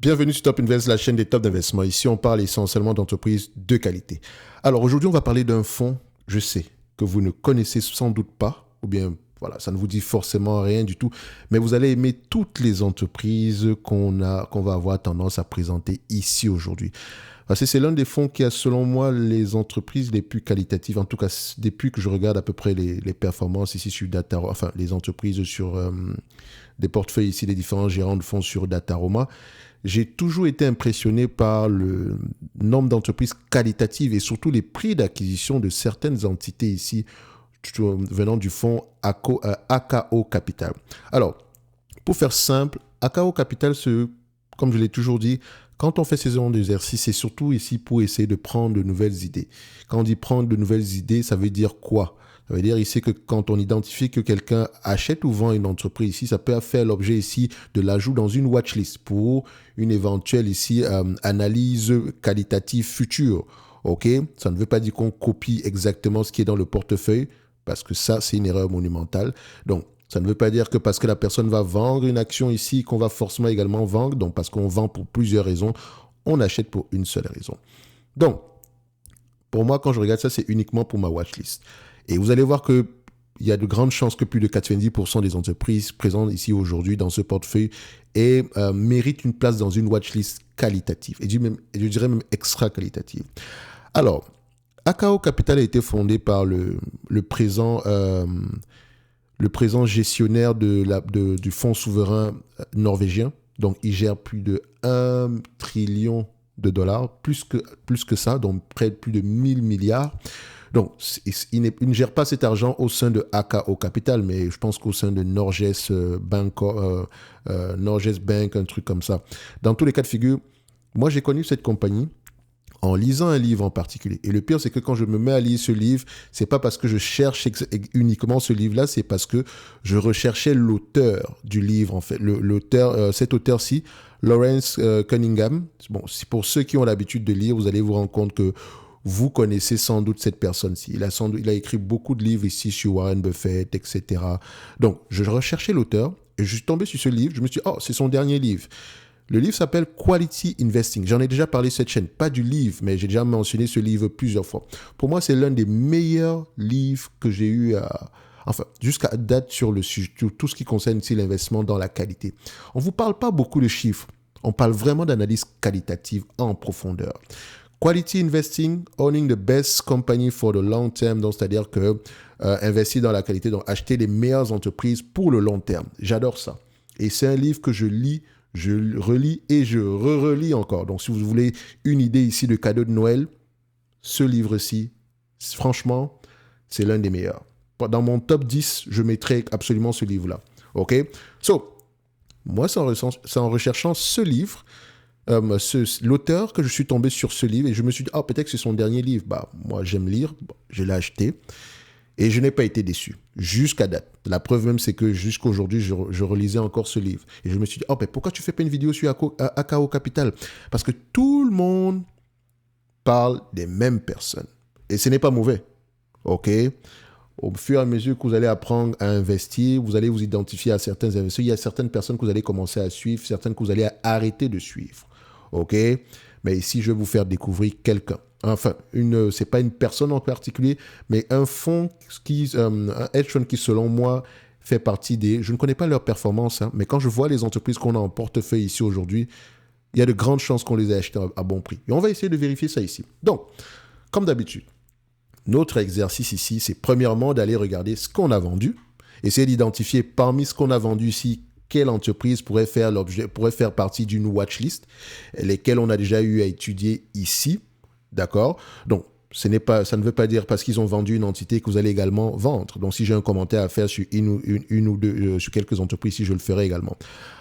Bienvenue sur Top Invest, la chaîne des tops d'investissement. Ici, on parle essentiellement d'entreprises de qualité. Alors aujourd'hui, on va parler d'un fonds, je sais, que vous ne connaissez sans doute pas, ou bien voilà, ça ne vous dit forcément rien du tout, mais vous allez aimer toutes les entreprises qu'on va avoir tendance à présenter ici aujourd'hui. Parce que c'est l'un des fonds qui a, selon moi, les entreprises les plus qualitatives. En tout cas, depuis que je regarde à peu près les performances ici sur Dataroma, enfin, les entreprises sur des portefeuilles ici, les différents gérants de fonds sur Dataroma, j'ai toujours été impressionné par le nombre d'entreprises qualitatives et surtout les prix d'acquisition de certaines entités ici venant du fonds AKO Capital. Alors, pour faire simple, AKO Capital, comme je l'ai toujours dit, quand on fait ces genres d'exercice, c'est surtout ici pour essayer de prendre de nouvelles idées. Quand on dit prendre de nouvelles idées, ça veut dire quoi? Ça veut dire ici que quand on identifie que quelqu'un achète ou vend une entreprise ici, ça peut faire l'objet ici de l'ajout dans une watchlist pour une éventuelle ici analyse qualitative future. Ok? Ça ne veut pas dire qu'on copie exactement ce qui est dans le portefeuille parce que ça, c'est une erreur monumentale. Donc, ça ne veut pas dire que parce que la personne va vendre une action ici, qu'on va forcément également vendre. Donc, parce qu'on vend pour plusieurs raisons, on achète pour une seule raison. Donc, pour moi, quand je regarde ça, c'est uniquement pour ma watchlist. Et vous allez voir qu'il y a de grandes chances que plus de 90% des entreprises présentes ici aujourd'hui dans ce portefeuille méritent une place dans une watchlist qualitative. Et je dirais même extra qualitative. Alors, AKO Capital a été fondé par le présent gestionnaire du fonds souverain norvégien. Donc, il gère plus de 1 trillion de dollars, plus que ça, donc près de plus de 1000 milliards. Donc, il ne gère pas cet argent au sein de AKO Capital, mais je pense qu'au sein de Norges Bank, un truc comme ça. Dans tous les cas de figure, moi, j'ai connu cette compagnie en lisant un livre en particulier. Et le pire, c'est que quand je me mets à lire ce livre, c'est pas parce que je cherche uniquement ce livre-là, c'est parce que je recherchais l'auteur du livre, en fait. Cet auteur-ci, Lawrence Cunningham. Bon, pour ceux qui ont l'habitude de lire, vous allez vous rendre compte que vous connaissez sans doute cette personne-ci. Il a écrit beaucoup de livres ici sur Warren Buffett, etc. Donc, je recherchais l'auteur et je suis tombé sur ce livre. Je me suis dit, oh, c'est son dernier livre. Le livre s'appelle Quality Investing. J'en ai déjà parlé sur cette chaîne. Pas du livre, mais j'ai déjà mentionné ce livre plusieurs fois. Pour moi, c'est l'un des meilleurs livres que j'ai eu jusqu'à date sur tout ce qui concerne ici l'investissement dans la qualité. On ne vous parle pas beaucoup de chiffres. On parle vraiment d'analyse qualitative en profondeur. Quality Investing, owning the best company for the long term, donc c'est-à-dire que investir dans la qualité, donc acheter les meilleures entreprises pour le long terme. J'adore ça. Et c'est un livre que je lis, je relis et je relis encore. Donc si vous voulez une idée ici de cadeau de Noël, ce livre-ci, franchement, c'est l'un des meilleurs. Dans mon top 10, je mettrai absolument ce livre-là. OK? Moi, c'est en recherchant ce livre, l'auteur que je suis tombé sur ce livre et je me suis dit, peut-être que c'est son dernier livre. Moi, j'aime lire, je l'ai acheté et je n'ai pas été déçu jusqu'à date. La preuve même, c'est que jusqu'à aujourd'hui, je relisais encore ce livre et je me suis dit, pourquoi tu fais pas une vidéo sur AKO Capital? Parce que tout le monde parle des mêmes personnes et ce n'est pas mauvais. OK? Au fur et à mesure que vous allez apprendre à investir, vous allez vous identifier à certains investisseurs. Il y a certaines personnes que vous allez commencer à suivre, certaines que vous allez arrêter de suivre. OK? Mais ici, je vais vous faire découvrir quelqu'un. Enfin, c'est pas une personne en particulier, mais un fonds un hedge fund qui, selon moi, fait partie des... Je ne connais pas leur performance, mais quand je vois les entreprises qu'on a en portefeuille ici aujourd'hui, il y a de grandes chances qu'on les ait achetées à bon prix. Et on va essayer de vérifier ça ici. Donc, comme d'habitude, notre exercice ici, c'est premièrement d'aller regarder ce qu'on a vendu, essayer d'identifier parmi ce qu'on a vendu ici, quelle entreprise pourrait faire partie d'une watchlist, lesquelles on a déjà eu à étudier ici, d'accord? Donc, ça ne veut pas dire parce qu'ils ont vendu une entité que vous allez également vendre. Donc, si j'ai un commentaire à faire sur une ou deux, sur quelques entreprises, ici, je le ferai également.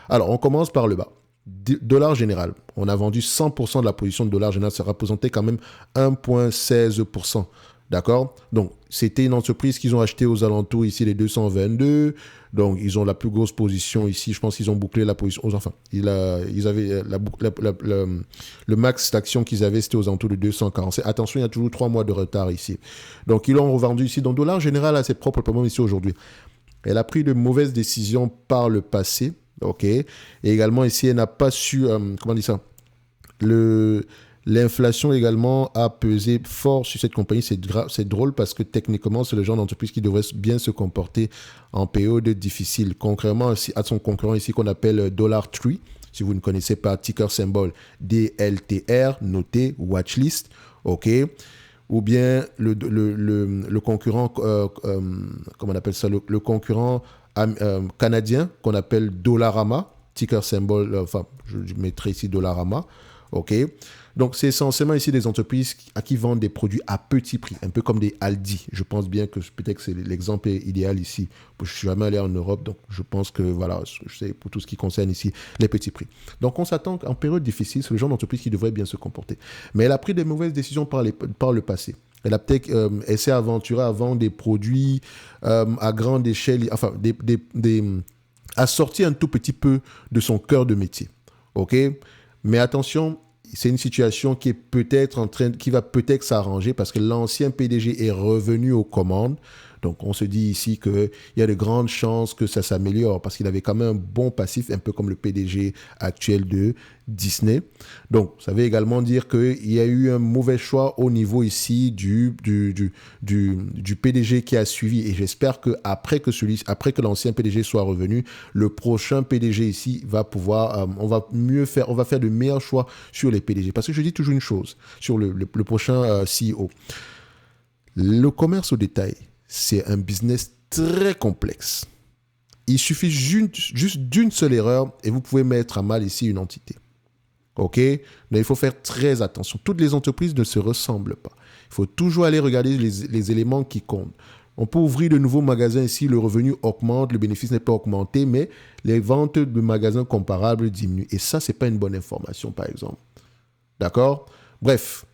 Alors, on commence par le bas. Dollar général, on a vendu 100% de la position de dollar général, ça représentait quand même 1,16%. D'accord? Donc, c'était une entreprise qu'ils ont achetée aux alentours ici, les 222. Donc, ils ont la plus grosse position ici. Je pense qu'ils ont bouclé la position. Enfin, ils avaient le max d'action qu'ils avaient, c'était aux alentours de 247. Attention, il y a toujours 3 mois de retard ici. Donc, ils l'ont revendu ici. Donc, dollar général a ses propres problèmes ici aujourd'hui. Elle a pris de mauvaises décisions par le passé. OK. Et également, ici, elle n'a pas su, comment on dit ça? L'inflation également a pesé fort sur cette compagnie. C'est drôle parce que techniquement, c'est le genre d'entreprise qui devrait bien se comporter en période difficile. Contrairement à son concurrent ici qu'on appelle Dollar Tree, si vous ne connaissez pas, ticker symbole DLTR, noté, watchlist, OK. Ou bien le concurrent, comment on appelle ça, le concurrent canadien qu'on appelle Dollarama, ticker symbole, enfin, je mettrai ici Dollarama, OK. Donc, c'est essentiellement ici des entreprises à qui vendent des produits à petit prix, un peu comme des Aldi. Je pense bien que peut-être c'est l'exemple idéal ici. Je suis jamais allé en Europe, donc je pense que voilà, c'est pour tout ce qui concerne ici les petits prix. Donc, on s'attend qu'en période difficile, c'est le genre d'entreprise qui devrait bien se comporter. Mais elle a pris des mauvaises décisions par le passé. Elle a peut-être essayé d'aventurer à vendre des produits à grande échelle, enfin, à sortir un tout petit peu de son cœur de métier. OK? Mais attention, c'est une situation qui est peut-être qui va peut-être s'arranger parce que l'ancien PDG est revenu aux commandes. Donc, on se dit ici qu'il y a de grandes chances que ça s'améliore parce qu'il avait quand même un bon passif, un peu comme le PDG actuel de Disney. Donc, ça veut également dire qu'il y a eu un mauvais choix au niveau ici du PDG qui a suivi. Et j'espère qu'après que l'ancien PDG soit revenu, le prochain PDG ici va pouvoir, on va faire de meilleurs choix sur les PDG. Parce que je dis toujours une chose sur le prochain CEO. Le commerce au détail, c'est un business très complexe. Il suffit juste d'une seule erreur et vous pouvez mettre à mal ici une entité. OK? Mais il faut faire très attention. Toutes les entreprises ne se ressemblent pas. Il faut toujours aller regarder les éléments qui comptent. On peut ouvrir de nouveaux magasins ici, le revenu augmente, le bénéfice n'est pas augmenté, mais les ventes de magasins comparables diminuent. Et ça, ce n'est pas une bonne information, par exemple. D'accord? Bref.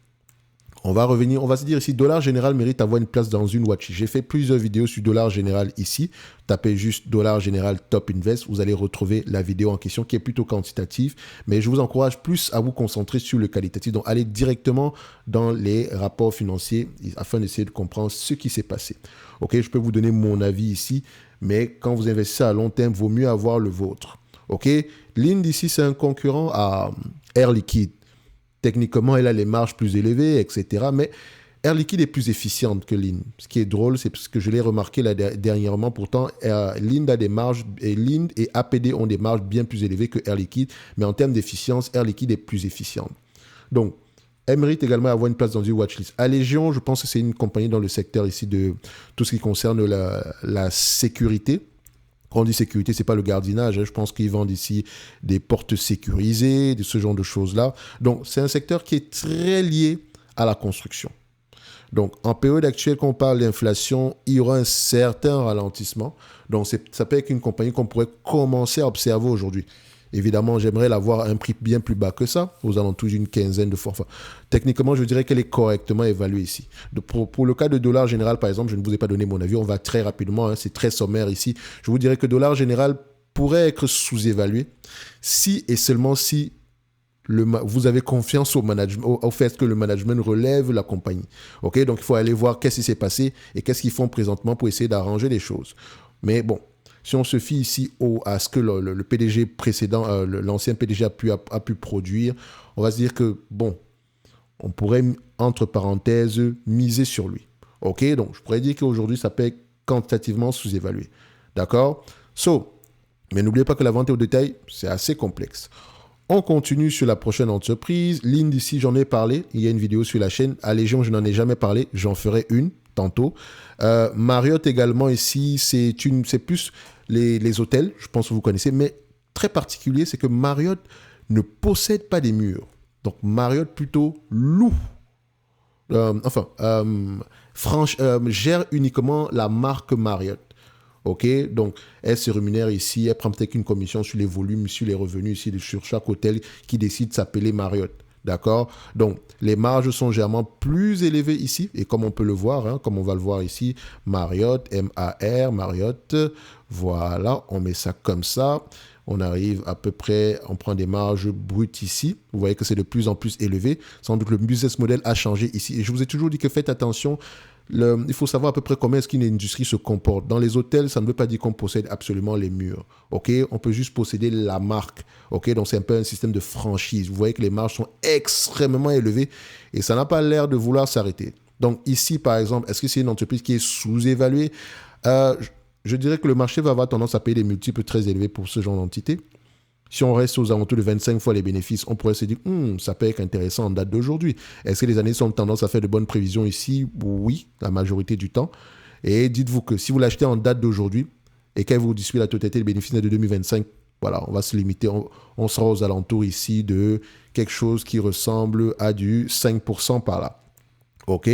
On va revenir, on va se dire ici, Dollar Général mérite d'avoir une place dans une watch. J'ai fait plusieurs vidéos sur Dollar Général ici. Tapez juste Dollar Général Top Invest. Vous allez retrouver la vidéo en question qui est plutôt quantitative. Mais je vous encourage plus à vous concentrer sur le qualitatif. Donc, allez directement dans les rapports financiers afin d'essayer de comprendre ce qui s'est passé. OK, je peux vous donner mon avis ici. Mais quand vous investissez à long terme, il vaut mieux avoir le vôtre. OK, Lind ici, c'est un concurrent à Air Liquide. Techniquement, elle a les marges plus élevées, etc. Mais Air Liquide est plus efficiente que Lind. Ce qui est drôle, c'est parce que je l'ai remarqué dernièrement. Pourtant, Lind a des marges, et Lind et APD ont des marges bien plus élevées que Air Liquide. Mais en termes d'efficience, Air Liquide est plus efficiente. Donc, elle mérite également d'avoir une place dans une watchlist. Allégion, je pense que c'est une compagnie dans le secteur ici de tout ce qui concerne la sécurité. Quand on dit sécurité, ce n'est pas le gardiennage. Hein. Je pense qu'ils vendent ici des portes sécurisées, ce genre de choses-là. Donc, c'est un secteur qui est très lié à la construction. Donc, en période actuelle, quand on parle d'inflation, il y aura un certain ralentissement. Donc, ça peut être une compagnie qu'on pourrait commencer à observer aujourd'hui. Évidemment, j'aimerais l'avoir à un prix bien plus bas que ça, aux alentours d'une quinzaine de fois. Enfin, techniquement, je dirais qu'elle est correctement évaluée ici. Pour le cas de Dollar Général, par exemple, je ne vous ai pas donné mon avis, on va très rapidement, hein, c'est très sommaire ici. Je vous dirais que Dollar Général pourrait être sous-évalué si et seulement si vous avez confiance au management, au fait que le management relève la compagnie. Okay? Donc, il faut aller voir qu'est-ce qui s'est passé et qu'est-ce qu'ils font présentement pour essayer d'arranger les choses. Mais bon, si on se fie ici à ce que le PDG précédent, l'ancien PDG a pu produire, on va se dire que, bon, on pourrait, entre parenthèses, miser sur lui. OK? Donc, je pourrais dire qu'aujourd'hui, ça peut être quantitativement sous-évalué. D'accord? Mais n'oubliez pas que la vente au détail, c'est assez complexe. On continue sur la prochaine entreprise. Lind ici, j'en ai parlé. Il y a une vidéo sur la chaîne. Allégion, je n'en ai jamais parlé. J'en ferai une tantôt. Marriott également ici, c'est plus les hôtels, je pense que vous connaissez, mais très particulier, c'est que Marriott ne possède pas des murs. Donc Marriott plutôt loue, gère uniquement la marque Marriott. OK, donc elle se rémunère ici, elle prend peut-être une commission sur les volumes, sur les revenus ici, sur chaque hôtel qui décide de s'appeler Marriott. D'accord? Donc, les marges sont généralement plus élevées ici. Et comme on peut le voir, hein, comme on va le voir ici, Marriott, M-A-R, Marriott. Voilà, on met ça comme ça. On arrive à peu près, on prend des marges brutes ici. Vous voyez que c'est de plus en plus élevé. Sans doute que le business model a changé ici. Et je vous ai toujours dit que faites attention. il faut savoir à peu près comment est-ce qu'une industrie se comporte. Dans les hôtels, ça ne veut pas dire qu'on possède absolument les murs. Ok, on peut juste posséder la marque. Ok, donc c'est un peu un système de franchise. Vous voyez que les marges sont extrêmement élevées et ça n'a pas l'air de vouloir s'arrêter. Donc ici, par exemple, est-ce que c'est une entreprise qui est sous-évaluée? Je dirais que le marché va avoir tendance à payer des multiples très élevés pour ce genre d'entité. Si on reste aux alentours de 25 fois les bénéfices, on pourrait se dire, ça peut être intéressant en date d'aujourd'hui. Est-ce que les analystes ont tendance à faire de bonnes prévisions ici? Oui, la majorité du temps. Et dites-vous que si vous l'achetez en date d'aujourd'hui et qu'elle vous distribue la totalité des bénéfices de 2025, voilà, on va se limiter. On sera aux alentours ici de quelque chose qui ressemble à du 5% par là. Ok,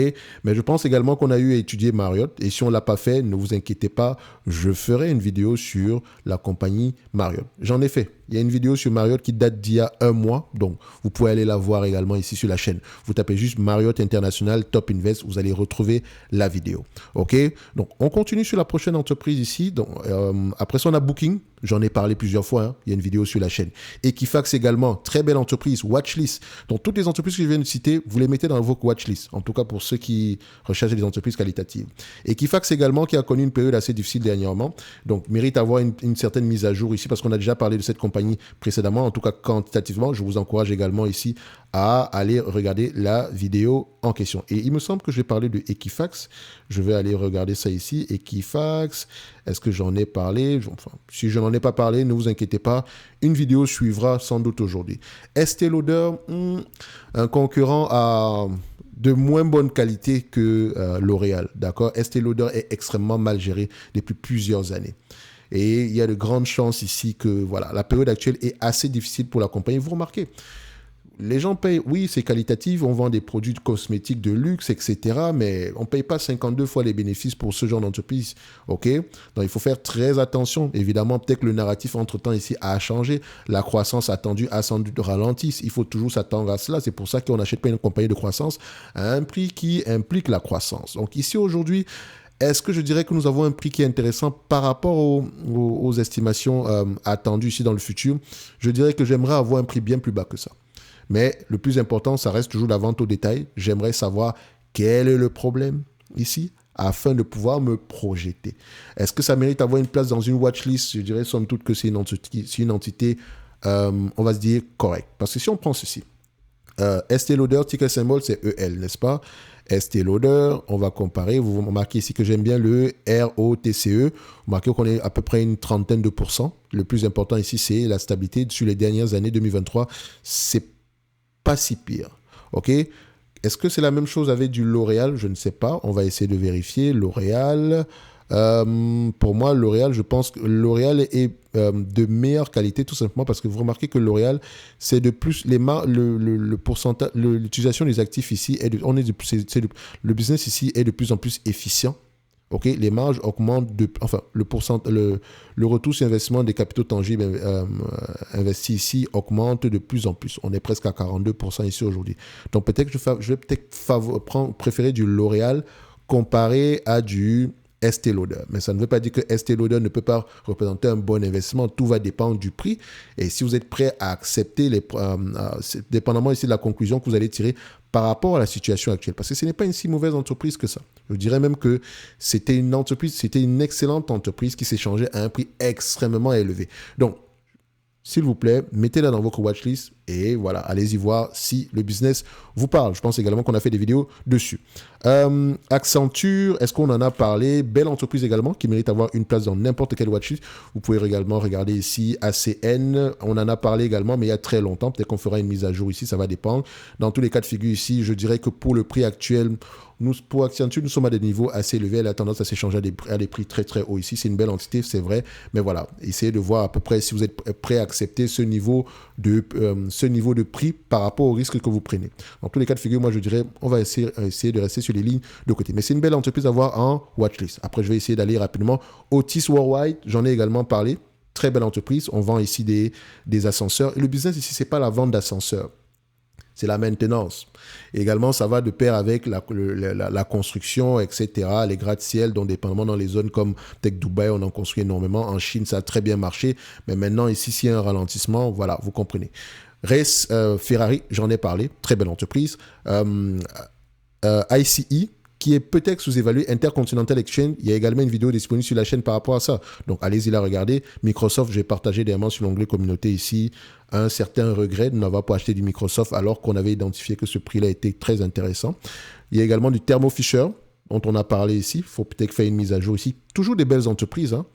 mais je pense également qu'on a eu à étudier Marriott et si on ne l'a pas fait, ne vous inquiétez pas, je ferai une vidéo sur la compagnie Marriott. J'en ai fait. Il y a une vidéo sur Marriott qui date d'il y a un mois, donc vous pouvez aller la voir également ici sur la chaîne. Vous tapez juste Marriott International Top Invest, vous allez retrouver la vidéo. Ok, donc on continue sur la prochaine entreprise ici. Donc, après ça, on a Booking. J'en ai parlé plusieurs fois, hein. Il y a une vidéo sur la chaîne. Equifax également, très belle entreprise, watchlist. Donc toutes les entreprises que je viens de citer, vous les mettez dans vos watchlist, en tout cas pour ceux qui recherchent des entreprises qualitatives. Equifax également, qui a connu une période assez difficile dernièrement, donc mérite d'avoir une certaine mise à jour ici, parce qu'on a déjà parlé de cette compagnie précédemment, en tout cas quantitativement. Je vous encourage également ici à aller regarder la vidéo en question. Et il me semble que je vais parler de Equifax. Je vais aller regarder ça ici. Equifax, est-ce que j'en ai parlé? Enfin, si je n'en ai pas parlé, ne vous inquiétez pas. Une vidéo suivra sans doute aujourd'hui. Estée Lauder, un concurrent à de moins bonne qualité que L'Oréal. D'accord? Estée Lauder est extrêmement mal géré depuis plusieurs années. Et il y a de grandes chances ici que voilà, la période actuelle est assez difficile pour la compagnie. Vous remarquez, les gens payent, oui, c'est qualitatif, on vend des produits cosmétiques de luxe, etc. Mais on ne paye pas 52 fois les bénéfices pour ce genre d'entreprise. OK? Donc, il faut faire très attention. Évidemment, peut-être que le narratif, entre-temps, ici, a changé. La croissance attendue a sans doute ralenti. Il faut toujours s'attendre à cela. C'est pour ça qu'on n'achète pas une compagnie de croissance à un prix qui implique la croissance. Donc, ici, aujourd'hui, est-ce que je dirais que nous avons un prix qui est intéressant par rapport aux estimations attendues ici dans le futur? Je dirais que j'aimerais avoir un prix bien plus bas que ça. Mais le plus important, ça reste toujours la vente au détail. J'aimerais savoir quel est le problème ici afin de pouvoir me projeter. Est-ce que ça mérite d'avoir une place dans une watchlist? Je dirais somme toute que c'est une entité, on va se dire, correcte. Parce que si on prend ceci, Estée Lauder, ticker symbole, c'est EL, n'est-ce pas? Estée Lauder, on va comparer. Vous remarquez ici que j'aime bien le ROTCE. Vous remarquez qu'on est à peu près une trentaine de pourcents. Le plus important ici, c'est la stabilité. Sur les dernières années 2023, c'est pas si pire. OK? Est-ce que c'est la même chose avec du L'Oréal? Je ne sais pas. On va essayer de vérifier. L'Oréal. Pour moi, L'Oréal, je pense que L'Oréal est de meilleure qualité, tout simplement parce que vous remarquez que L'Oréal, c'est de plus le pourcentage, l'utilisation des actifs ici, le business ici est de plus en plus efficient. Ok, les marges augmentent, le retour sur investissement des capitaux tangibles investis ici augmente de plus en plus. On est presque à 42% ici aujourd'hui. Donc peut-être que je vais peut-être préférer du L'Oréal comparé à du Estée Lauder. Mais ça ne veut pas dire que Estée Lauder ne peut pas représenter un bon investissement. Tout va dépendre du prix. Et si vous êtes prêt à accepter, dépendamment ici de la conclusion que vous allez tirer par rapport à la situation actuelle. Parce que ce n'est pas une si mauvaise entreprise que ça. Je dirais même que c'était une excellente entreprise qui s'est changée à un prix extrêmement élevé. Donc, s'il vous plaît, mettez-la dans votre watchlist et voilà, allez-y voir si le business vous parle. Je pense également qu'on a fait des vidéos dessus. Accenture, est-ce qu'on en a parlé? Belle entreprise également qui mérite d'avoir une place dans n'importe quelle watchlist. Vous pouvez également regarder ici ACN. On en a parlé également, mais il y a très longtemps. Peut-être qu'on fera une mise à jour ici, ça va dépendre. Dans tous les cas de figure ici, je dirais que pour le prix actuel, pour Accenture, nous sommes à des niveaux assez élevés. Elle a tendance à s'échanger à des prix très très hauts ici. C'est une belle entité, c'est vrai. Mais voilà, essayez de voir à peu près si vous êtes prêt à accepter ce niveau de prix par rapport au risque que vous prenez. Dans tous les cas de figure, moi je dirais, on va essayer de rester sur les lignes de côté. Mais c'est une belle entreprise à avoir en watchlist. Après, je vais essayer d'aller rapidement. Otis Worldwide, j'en ai également parlé. Très belle entreprise. On vend ici des ascenseurs. Et le business ici, ce n'est pas la vente d'ascenseurs. C'est la maintenance. Et également, ça va de pair avec la construction, etc., les gratte-ciel, dont dépendamment dans les zones comme peut-être Dubaï, on en construit énormément. En Chine, ça a très bien marché. Mais maintenant, ici, s'il y a un ralentissement, voilà, vous comprenez. Ferrari, j'en ai parlé. Très belle entreprise. ICE, qui est peut-être sous-évalué, Intercontinental Exchange, il y a également une vidéo disponible sur la chaîne par rapport à ça. Donc, allez-y la regarder. Microsoft, j'ai partagé dernièrement sur l'onglet communauté ici un certain regret de n'avoir pas acheté du Microsoft alors qu'on avait identifié que ce prix-là était très intéressant. Il y a également du Thermo Fisher, dont on a parlé ici. Il faut peut-être faire une mise à jour ici. Toujours des belles entreprises, hein.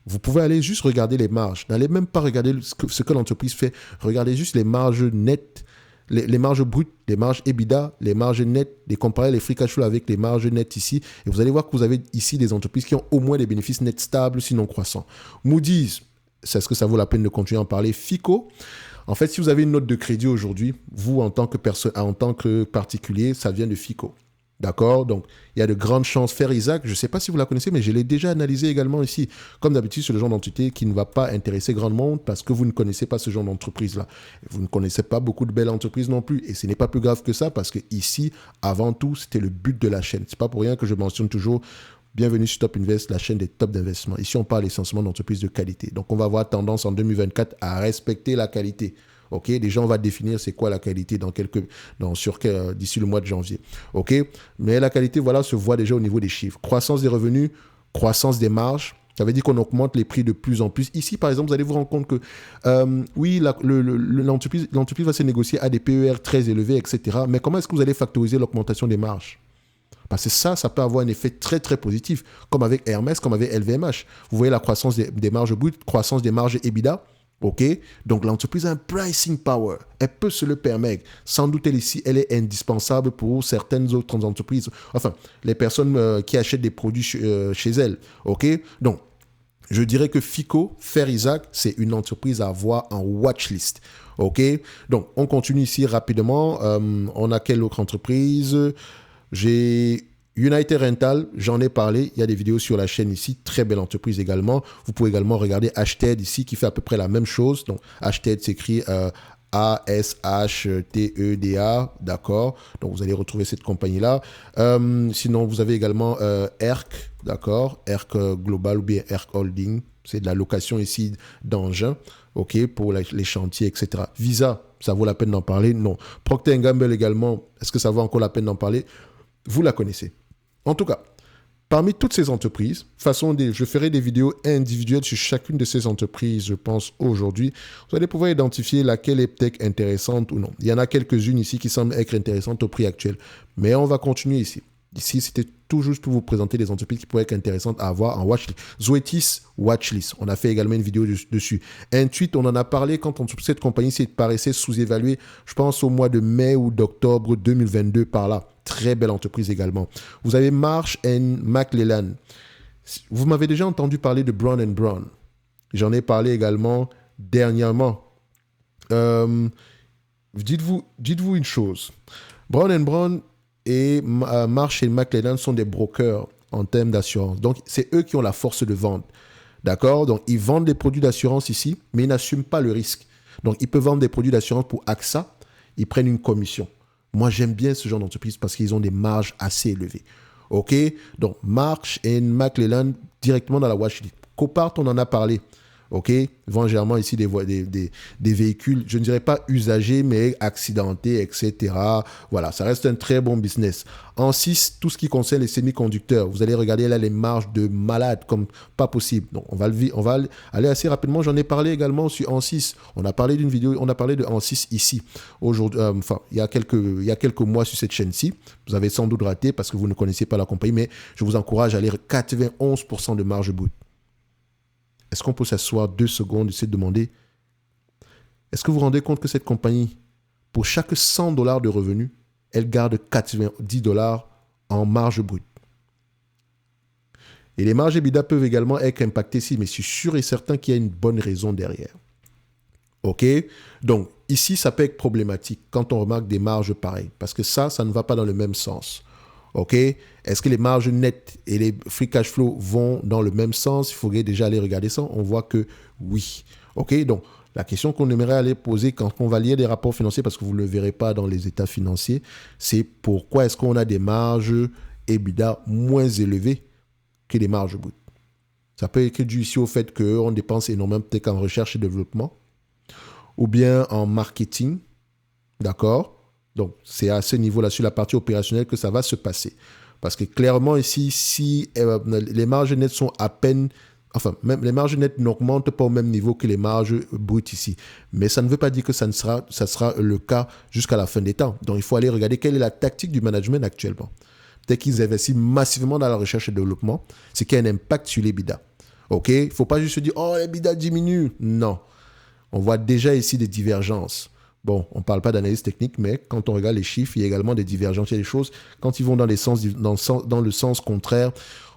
Vous pouvez aller juste regarder les marges. N'allez même pas regarder ce que l'entreprise fait. Regardez juste les marges nettes, les marges brutes, les marges EBITDA, les marges nettes, les comparer les free cash flow avec les marges nettes ici. Et vous allez voir que vous avez ici des entreprises qui ont au moins des bénéfices nets stables, sinon croissants. Moody's, est-ce que ça vaut la peine de continuer à en parler? FICO, en fait, si vous avez une note de crédit aujourd'hui, vous, en tant que particulier, ça vient de FICO. D'accord? Donc, il y a de grandes chances. Faire Isaac, je ne sais pas si vous la connaissez, mais je l'ai déjà analysé également ici. Comme d'habitude, c'est le genre d'entité qui ne va pas intéresser grand monde parce que vous ne connaissez pas ce genre d'entreprise-là. Vous ne connaissez pas beaucoup de belles entreprises non plus. Et ce n'est pas plus grave que ça parce que ici, avant tout, c'était le but de la chaîne. Ce n'est pas pour rien que je mentionne toujours bienvenue sur Top Invest, la chaîne des top d'investissement. Ici, on parle essentiellement d'entreprises de qualité. Donc, on va avoir tendance en 2024 à respecter la qualité. OK, déjà, on va définir c'est quoi la qualité d'ici le mois de janvier. OK, mais la qualité, voilà, se voit déjà au niveau des chiffres. Croissance des revenus, croissance des marges. Ça veut dire qu'on augmente les prix de plus en plus. Ici, par exemple, vous allez vous rendre compte que oui, l'entreprise va se négocier à des PER très élevés, etc. Mais comment est-ce que vous allez factoriser l'augmentation des marges? Parce que ça peut avoir un effet très, très positif, comme avec Hermès, comme avec LVMH. Vous voyez la croissance des marges brutes, croissance des marges EBITDA. OK? Donc, l'entreprise a un pricing power. Elle peut se le permettre. Sans doute, elle est indispensable pour certaines autres entreprises. Enfin, les personnes qui achètent des produits chez elles. OK? Donc, je dirais que FICO, Fair Isaac, c'est une entreprise à avoir en watchlist. OK? Donc, on continue ici rapidement. On a quelle autre entreprise? J'ai United Rental, j'en ai parlé, il y a des vidéos sur la chaîne ici, très belle entreprise également. Vous pouvez également regarder Hted ici qui fait à peu près la même chose. Donc Hted s'écrit A-S-H-T-E-D-A, d'accord. Donc vous allez retrouver cette compagnie-là. Sinon, vous avez également ERC, d'accord. ERC Global ou bien ERC Holding, c'est de la location ici d'engins, ok, pour les chantiers, etc. Visa, ça vaut la peine d'en parler? Non. Procter & Gamble également, est-ce que ça vaut encore la peine d'en parler? Vous la connaissez. En tout cas, parmi toutes ces entreprises, je ferai des vidéos individuelles sur chacune de ces entreprises, je pense, aujourd'hui. Vous allez pouvoir identifier laquelle est peut-être intéressante ou non. Il y en a quelques-unes ici qui semblent être intéressantes au prix actuel. Mais on va continuer ici. Ici, c'était tout juste pour vous présenter des entreprises qui pourraient être intéressantes à avoir en watchlist. Zoetis, watchlist. On a fait également une vidéo dessus. Intuit, on en a parlé quand cette compagnie paraissait sous-évaluée, je pense au mois de mai ou d'octobre 2022 par là. Très belle entreprise également. Vous avez Marsh & McLellan. Vous m'avez déjà entendu parler de Brown & Brown. J'en ai parlé également dernièrement. Dites-vous une chose. Brown & Brown et Marsh & McLellan sont des brokers en termes d'assurance. Donc, c'est eux qui ont la force de vente. D'accord? Donc, ils vendent des produits d'assurance ici, mais ils n'assument pas le risque. Donc, ils peuvent vendre des produits d'assurance pour AXA. Ils prennent une commission. Moi, j'aime bien ce genre d'entreprise parce qu'ils ont des marges assez élevées. OK? Donc, Marsh & McLellan directement dans la watchlist. Copart, on en a parlé. OK? Ils vendent généralement ici des véhicules, je ne dirais pas usagés, mais accidentés, etc. Voilà, ça reste un très bon business. En 6, tout ce qui concerne les semi-conducteurs, vous allez regarder là les marges de malade comme pas possible. Donc, on va aller assez rapidement. J'en ai parlé également sur En6. On a parlé d'une vidéo, on a parlé de En6 ici. Aujourd'hui, il y a quelques mois sur cette chaîne-ci. Vous avez sans doute raté parce que vous ne connaissez pas la compagnie, mais je vous encourage à aller 91% de marge brute. Est-ce qu'on peut s'asseoir 2 secondes et se demander, est-ce que vous vous rendez compte que cette compagnie, pour chaque $100 de revenus, elle garde $90 en marge brute? Et les marges EBITDA peuvent également être impactées ici, mais je suis sûr et certain qu'il y a une bonne raison derrière. OK? Donc, ici, ça peut être problématique quand on remarque des marges pareilles, parce que ça ne va pas dans le même sens. OK? Est-ce que les marges nettes et les free cash flow vont dans le même sens? Il faudrait déjà aller regarder ça. On voit que oui. OK? Donc, la question qu'on aimerait aller poser quand on va lire des rapports financiers, parce que vous ne le verrez pas dans les états financiers, c'est pourquoi est-ce qu'on a des marges EBITDA moins élevées que les marges brutes? Ça peut être dû ici au fait qu'on dépense énormément peut-être en recherche et développement ou bien en marketing. D'accord? Donc, c'est à ce niveau-là, sur la partie opérationnelle, que ça va se passer. Parce que clairement ici, si les marges nettes sont à peine... Enfin, même les marges nettes n'augmentent pas au même niveau que les marges brutes ici. Mais ça ne veut pas dire que ça sera le cas jusqu'à la fin des temps. Donc, il faut aller regarder quelle est la tactique du management actuellement. Peut-être qu'ils investissent massivement dans la recherche et développement, ce qui a un impact sur les bidas. OK? Il ne faut pas juste se dire, oh, les bidas diminuent. Non. On voit déjà ici des divergences. Bon, on ne parle pas d'analyse technique, mais quand on regarde les chiffres, il y a également des divergences. Il y a des choses, quand ils vont dans le sens contraire,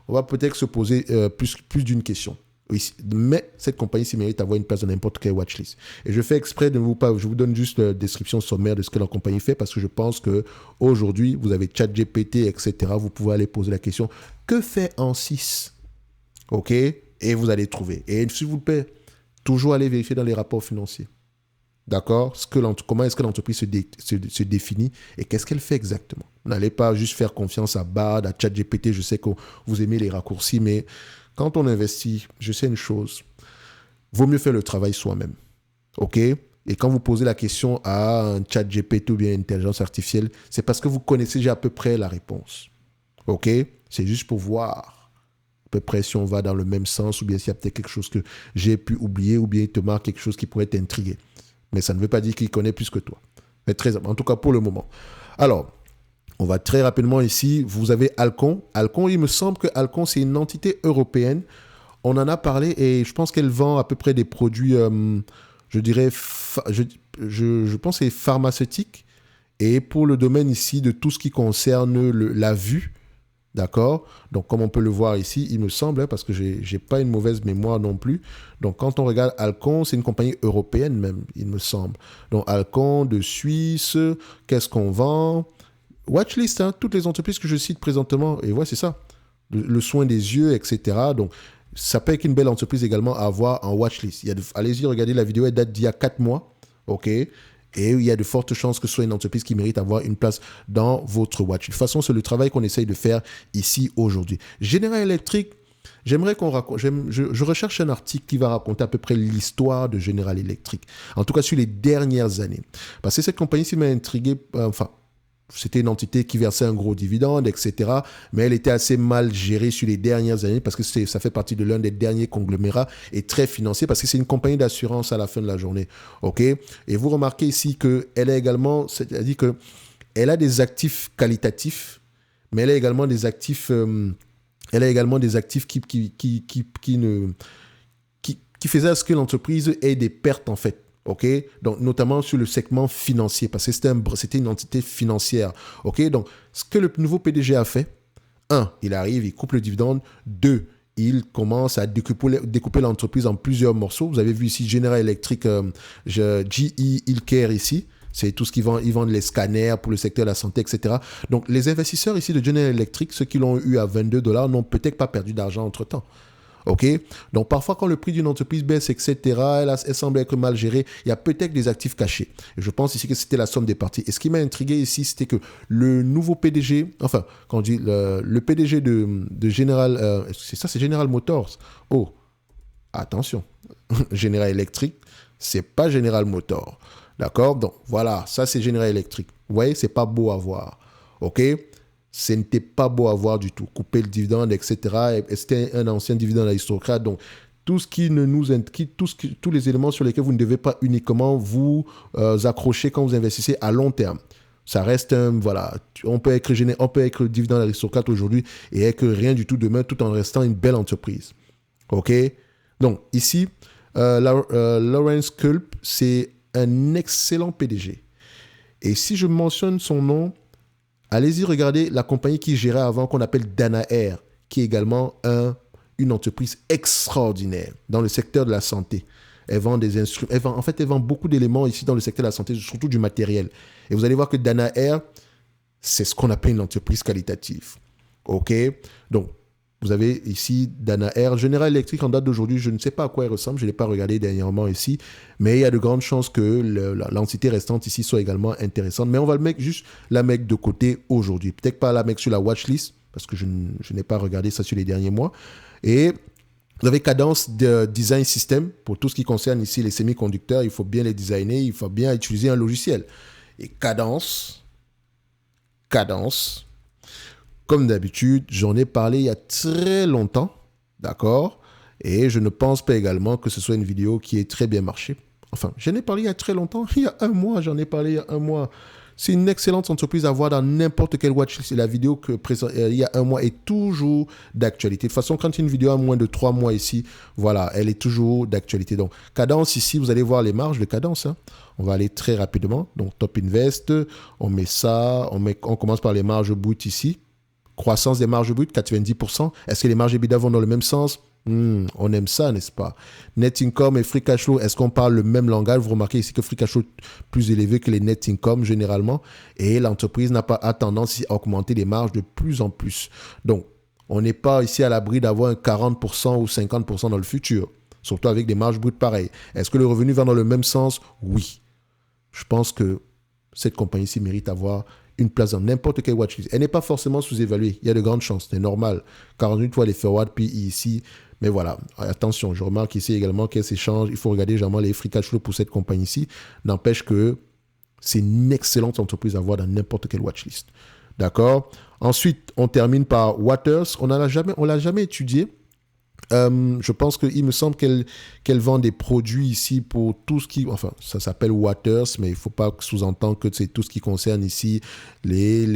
on va peut-être se poser plus d'une question. Oui, mais cette compagnie-ci mérite d'avoir une place dans n'importe quelle watchlist. Et je fais exprès de je vous donne juste la description sommaire de ce que la compagnie fait parce que je pense qu'aujourd'hui, vous avez ChatGPT, etc. Vous pouvez aller poser la question, que fait Ansys? OK? Et vous allez trouver. Et s'il vous plaît, toujours aller vérifier dans les rapports financiers. D'accord? Comment est-ce que l'entreprise se définit et qu'est-ce qu'elle fait exactement? N'allez pas juste faire confiance à Bard, à ChatGPT. Je sais que vous aimez les raccourcis, mais quand on investit, je sais une chose, vaut mieux faire le travail soi-même. OK? Et quand vous posez la question à un ChatGPT ou bien une intelligence artificielle, c'est parce que vous connaissez déjà à peu près la réponse. OK? C'est juste pour voir à peu près si on va dans le même sens ou bien s'il y a peut-être quelque chose que j'ai pu oublier ou bien il te marque quelque chose qui pourrait t'intriguer. Mais ça ne veut pas dire qu'il connaît plus que toi. Mais en tout cas, pour le moment. Alors, on va très rapidement ici. Vous avez Alcon. Alcon, il me semble que Alcon, c'est une entité européenne. On en a parlé et je pense qu'elle vend à peu près des produits, je dirais, je pense que c'est pharmaceutique. Et pour le domaine ici de tout ce qui concerne la vue, d'accord? Donc, comme on peut le voir ici, il me semble, hein, parce que je n'ai pas une mauvaise mémoire non plus. Donc, quand on regarde Alcon, c'est une compagnie européenne même, il me semble. Donc, Alcon de Suisse, qu'est-ce qu'on vend? Watchlist, hein, toutes les entreprises que je cite présentement. Et ouais, c'est ça. Le soin des yeux, etc. Donc, ça peut être une belle entreprise également à avoir en watchlist. Allez-y, regardez la vidéo, elle date d'il y a 4 mois. OK? Et il y a de fortes chances que ce soit une entreprise qui mérite d'avoir une place dans votre watch. De toute façon, c'est le travail qu'on essaye de faire ici aujourd'hui. General Electric, j'aimerais qu'on raconte. Je recherche un article qui va raconter à peu près l'histoire de General Electric. En tout cas, sur les dernières années. Parce que cette compagnie-ci m'a intrigué. C'était une entité qui versait un gros dividende, etc. Mais elle était assez mal gérée sur les dernières années parce que ça fait partie de l'un des derniers conglomérats et très financier parce que c'est une compagnie d'assurance à la fin de la journée. OK? Et vous remarquez ici qu'elle a également, c'est-à-dire qu'elle a des actifs qualitatifs, mais elle a également des actifs, qui faisaient à ce que l'entreprise ait des pertes en fait. OK? Donc, notamment sur le segment financier, parce que c'était une entité financière. OK? Donc, ce que le nouveau PDG a fait, 1, il arrive, il coupe le dividende. 2, il commence à découper l'entreprise en plusieurs morceaux. Vous avez vu ici General Electric, GE Healthcare ici. C'est tout ce qu'ils vendent. Ils vendent les scanners pour le secteur de la santé, etc. Donc, les investisseurs ici de General Electric, ceux qui l'ont eu à $22, n'ont peut-être pas perdu d'argent entre-temps. OK? Donc, parfois, quand le prix d'une entreprise baisse, etc., elle semble être mal gérée, il y a peut-être des actifs cachés. Et je pense ici que c'était la somme des parties. Et ce qui m'a intrigué ici, c'était que le nouveau PDG, enfin, quand on dit le PDG de General, c'est General Motors. Oh, attention, General Electric, c'est pas General Motors. D'accord? Donc, voilà, ça, c'est General Electric. Vous voyez, c'est pas beau à voir. OK? Ce n'était pas beau à voir du tout. Couper le dividende, etc. Et c'était un ancien dividende aristocrate. Donc, tout ce qui ne nous tous les éléments sur lesquels vous ne devez pas uniquement vous accrocher quand vous investissez à long terme. Ça reste voilà, on peut être dividende aristocrate aujourd'hui et être rien du tout demain tout en restant une belle entreprise. OK? Donc, ici, Lawrence Culp, c'est un excellent PDG. Et si je mentionne son nom, allez-y regarder la compagnie qui gérait avant, qu'on appelle Danaher, qui est également une entreprise extraordinaire dans le secteur de la santé. Elle vend des instruments, elle vend beaucoup d'éléments ici dans le secteur de la santé, surtout du matériel. Et vous allez voir que Danaher, c'est ce qu'on appelle une entreprise qualitative. OK? Donc, vous avez ici Danaher. General Electric, en date d'aujourd'hui, je ne sais pas à quoi elle ressemble, je ne l'ai pas regardé dernièrement ici, mais il y a de grandes chances que l'entité restante ici soit également intéressante. Mais on va juste la mettre de côté aujourd'hui. Peut-être pas la mettre sur la watchlist, parce que je n'ai pas regardé ça sur les derniers mois. Et vous avez Cadence de Design System, pour tout ce qui concerne ici les semi-conducteurs, il faut bien les designer, il faut bien utiliser un logiciel. Et Cadence, Comme d'habitude, j'en ai parlé il y a très longtemps, d'accord? Et je ne pense pas également que ce soit une vidéo qui ait très bien marché. Enfin, j'en ai parlé il y a très longtemps, il y a un mois, j'en ai parlé il y a un mois. C'est une excellente entreprise à voir dans n'importe quelle watchlist. Et la vidéo que il y a un mois est toujours d'actualité. De toute façon, quand il y a une vidéo à moins de 3 mois ici, voilà, elle est toujours d'actualité. Donc, Cadence ici, vous allez voir les marges de Cadence. Hein. On va aller très rapidement. Donc, Top Invest, on met ça, on commence par les marges brutes ici. Croissance des marges brutes, 90%. Est-ce que les marges EBITDA vont dans le même sens? On aime ça, n'est-ce pas? Net income et free cash flow, est-ce qu'on parle le même langage? Vous remarquez ici que free cash flow est plus élevé que les net income généralement. Et l'entreprise n'a pas tendance à augmenter les marges de plus en plus. Donc, on n'est pas ici à l'abri d'avoir un 40% ou 50% dans le futur. Surtout avec des marges brutes pareilles. Est-ce que le revenu va dans le même sens? Oui. Je pense que cette compagnie-ci mérite d'avoir une place dans n'importe quelle watchlist. Elle n'est pas forcément sous-évaluée. Il y a de grandes chances, c'est normal. 48 fois les forward PE ici. Mais voilà, attention, je remarque ici également qu'elle s'échange. Il faut regarder généralement les free cash flow pour cette compagnie-ci. N'empêche que c'est une excellente entreprise à voir dans n'importe quelle watchlist. D'accord? Ensuite, on termine par Waters. On l'a jamais étudié. Je pense qu'il me semble qu'elle vend des produits ici pour tout ce qui... Enfin, ça s'appelle Waters, mais il ne faut pas sous-entendre que c'est tout ce qui concerne ici les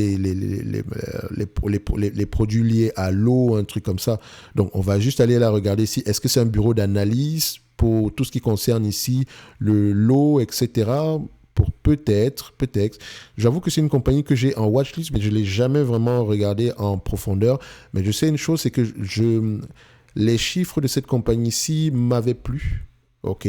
produits liés à l'eau, un truc comme ça. Donc, on va juste aller la regarder ici. Est-ce que c'est un bureau d'analyse pour tout ce qui concerne ici l'eau, etc. Pour peut-être. J'avoue que c'est une compagnie que j'ai en watchlist, mais je ne l'ai jamais vraiment regardée en profondeur. Mais je sais une chose, c'est que les chiffres de cette compagnie-ci m'avaient plu. OK.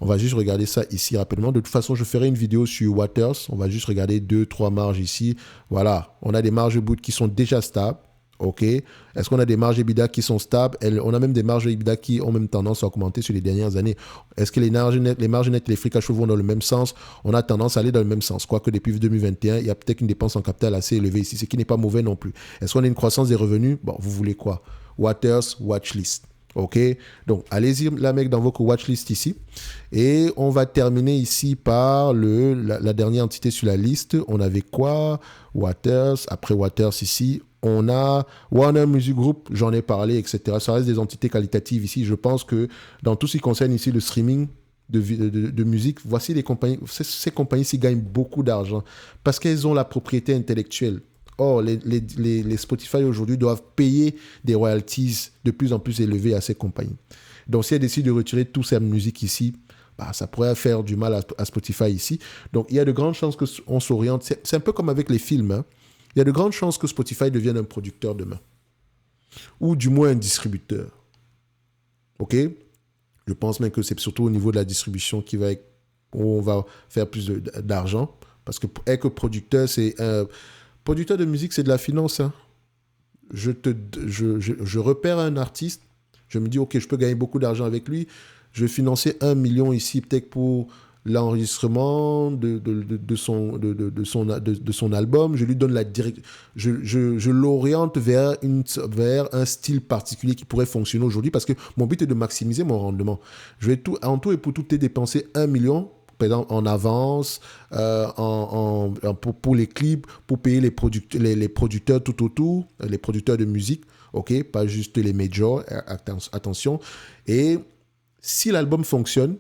On va juste regarder ça ici rapidement. De toute façon, je ferai une vidéo sur Waters. On va juste regarder 2-3 marges ici. Voilà. On a des marges brutes qui sont déjà stables. OK. Est-ce qu'on a des marges EBITDA qui sont stables? On a même des marges EBITDA qui ont même tendance à augmenter sur les dernières années. Est-ce que les marges nettes et les free cash flow vont dans le même sens? On a tendance à aller dans le même sens. Quoique depuis 2021, il y a peut-être une dépense en capital assez élevée ici, ce qui n'est pas mauvais non plus. Est-ce qu'on a une croissance des revenus? Bon, vous voulez quoi? Waters, watchlist. OK? Donc, allez-y, la mec, dans votre watchlist ici. Et on va terminer ici par la dernière entité sur la liste. On avait quoi? Waters. Après Waters ici, on a Warner Music Group, j'en ai parlé, etc. Ça reste des entités qualitatives ici. Je pense que dans tout ce qui concerne ici le streaming de musique, voici les compagnies. Ces compagnies-ci gagnent beaucoup d'argent parce qu'elles ont la propriété intellectuelle. Or, les Spotify aujourd'hui doivent payer des royalties de plus en plus élevées à ces compagnies. Donc, si elles décident de retirer toute cette musique ici, bah, ça pourrait faire du mal à Spotify ici. Donc, il y a de grandes chances qu'on s'oriente. C'est un peu comme avec les films. Hein. Il y a de grandes chances que Spotify devienne un producteur demain. Ou du moins un distributeur. OK? Je pense même que c'est surtout au niveau de la distribution où on va faire plus d'argent. Parce que être producteur, producteur de musique, c'est de la finance. Hein. Je repère un artiste, je me dis, OK, je peux gagner beaucoup d'argent avec lui. Je vais financer 1 million ici, peut-être pour l'enregistrement de son album. Je lui donne la direction. Je l'oriente vers un style particulier qui pourrait fonctionner aujourd'hui parce que mon but est de maximiser mon rendement. Je vais en tout et pour tout dépenser 1 million par exemple, en avance, pour les clips, pour payer les producteurs tout autour, les producteurs de musique, ok, pas juste les majors, attention. Et si l'album fonctionne,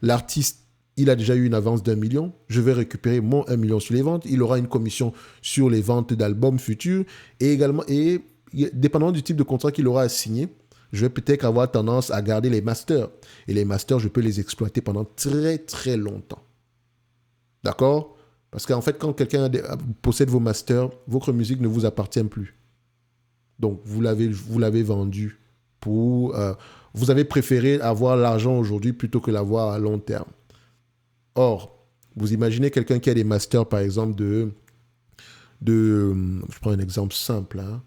l'artiste, il a déjà eu une avance d'1 million, je vais récupérer mon 1 million sur les ventes, il aura une commission sur les ventes d'albums futurs, et également, dépendamment du type de contrat qu'il aura à signer, je vais peut-être avoir tendance à garder les masters. Et les masters, je peux les exploiter pendant très, très longtemps. D'accord? Parce qu'en fait, quand quelqu'un possède vos masters, votre musique ne vous appartient plus. Donc, vous l'avez vendu pour... vous avez préféré avoir l'argent aujourd'hui plutôt que l'avoir à long terme. Or, vous imaginez quelqu'un qui a des masters, par exemple, je prends un exemple simple, hein,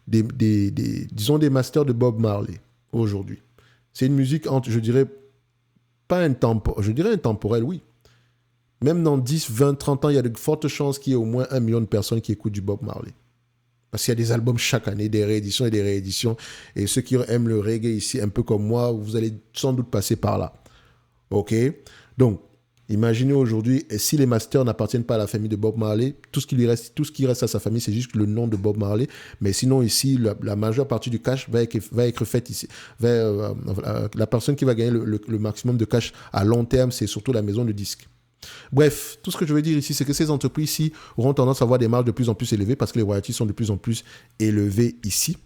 disons des masters de Bob Marley aujourd'hui. C'est une musique, je dirais, pas intemporelle, je dirais intemporelle, oui. Même dans 10, 20, 30 ans, il y a de fortes chances qu'il y ait au moins 1 million de personnes qui écoutent du Bob Marley. Parce qu'il y a des albums chaque année, des rééditions et des rééditions. Et ceux qui aiment le reggae ici, un peu comme moi, vous allez sans doute passer par là. OK? Donc, Imaginez aujourd'hui, et si les masters n'appartiennent pas à la famille de Bob Marley, tout ce qui reste à sa famille, c'est juste le nom de Bob Marley. Mais sinon, ici, la majeure partie du cash va être faite ici. La personne qui va gagner le maximum de cash à long terme, c'est surtout la maison de disques. Bref, tout ce que je veux dire ici, c'est que ces entreprises-ci auront tendance à avoir des marges de plus en plus élevées parce que les royalties sont de plus en plus élevées ici.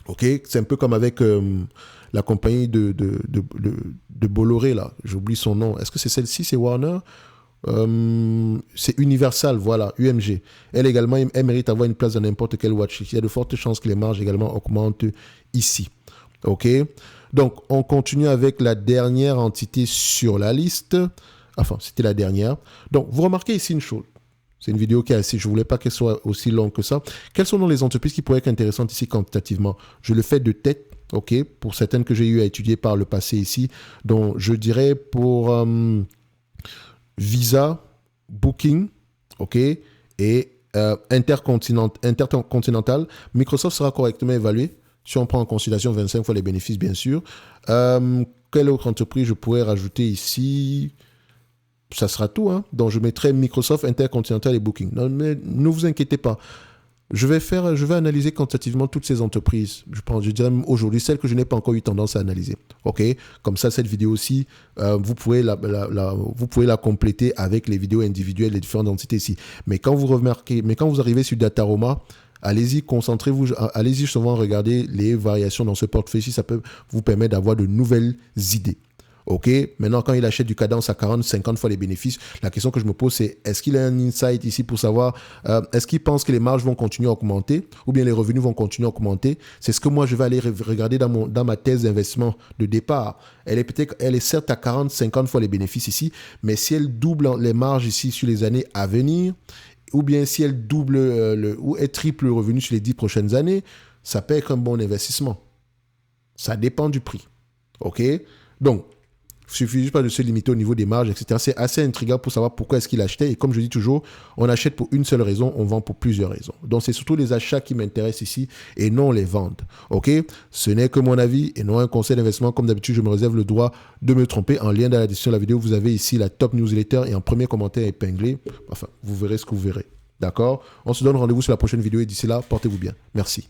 Ok, c'est un peu comme avec la compagnie de Bolloré, là. J'oublie son nom. Est-ce que c'est celle-ci, c'est Warner? C'est Universal, voilà, UMG. Elle également, elle mérite d'avoir une place dans n'importe quel watchlist. Il y a de fortes chances que les marges également augmentent ici. Ok, donc on continue avec la dernière entité sur la liste. Enfin, c'était la dernière. Donc, vous remarquez ici une chose. C'est une vidéo qui est assez... Je ne voulais pas qu'elle soit aussi longue que ça. Quelles sont donc les entreprises qui pourraient être intéressantes ici quantitativement? Je le fais de tête, ok, pour certaines que j'ai eu à étudier par le passé ici. Donc, je dirais pour Visa, Booking, ok, et Intercontinental. Microsoft sera correctement évalué si on prend en considération 25 fois les bénéfices, bien sûr. Quelle autre entreprise je pourrais rajouter ici? Ça sera tout, hein. Donc je mettrai Microsoft, Intercontinental et Booking. Non, mais ne vous inquiétez pas. Je vais analyser quantitativement toutes ces entreprises. Je dirais même aujourd'hui celles que je n'ai pas encore eu tendance à analyser. Ok, comme ça cette vidéo aussi, vous pouvez la compléter avec les vidéos individuelles des différentes entités ici. Mais quand vous arrivez sur Dataroma, allez-y, concentrez-vous, allez-y justement regarder les variations dans ce portefeuille-ci. Ça peut vous permettre d'avoir de nouvelles idées. Ok, maintenant quand il achète du cadence à 40, 50 fois les bénéfices, la question que je me pose c'est est-ce qu'il a un insight ici pour savoir est-ce qu'il pense que les marges vont continuer à augmenter ou bien les revenus vont continuer à augmenter? C'est ce que moi je vais aller regarder dans ma thèse d'investissement de départ. Elle est certes à 40, 50 fois les bénéfices ici, mais si elle double les marges ici sur les années à venir, ou bien si elle double ou elle triple le revenu sur les 10 prochaines années, ça peut être un bon investissement. Ça dépend du prix. Ok, donc il ne suffit juste pas de se limiter au niveau des marges, etc. C'est assez intriguant pour savoir pourquoi est-ce qu'il achetait. Et comme je dis toujours, on achète pour une seule raison, on vend pour plusieurs raisons. Donc, c'est surtout les achats qui m'intéressent ici et non les ventes. OK? Ce n'est que mon avis et non un conseil d'investissement. Comme d'habitude, je me réserve le droit de me tromper. En lien dans la description de la vidéo, vous avez ici la top newsletter et en premier commentaire épinglé. Enfin, vous verrez ce que vous verrez. D'accord? On se donne rendez-vous sur la prochaine vidéo et d'ici là, portez-vous bien. Merci.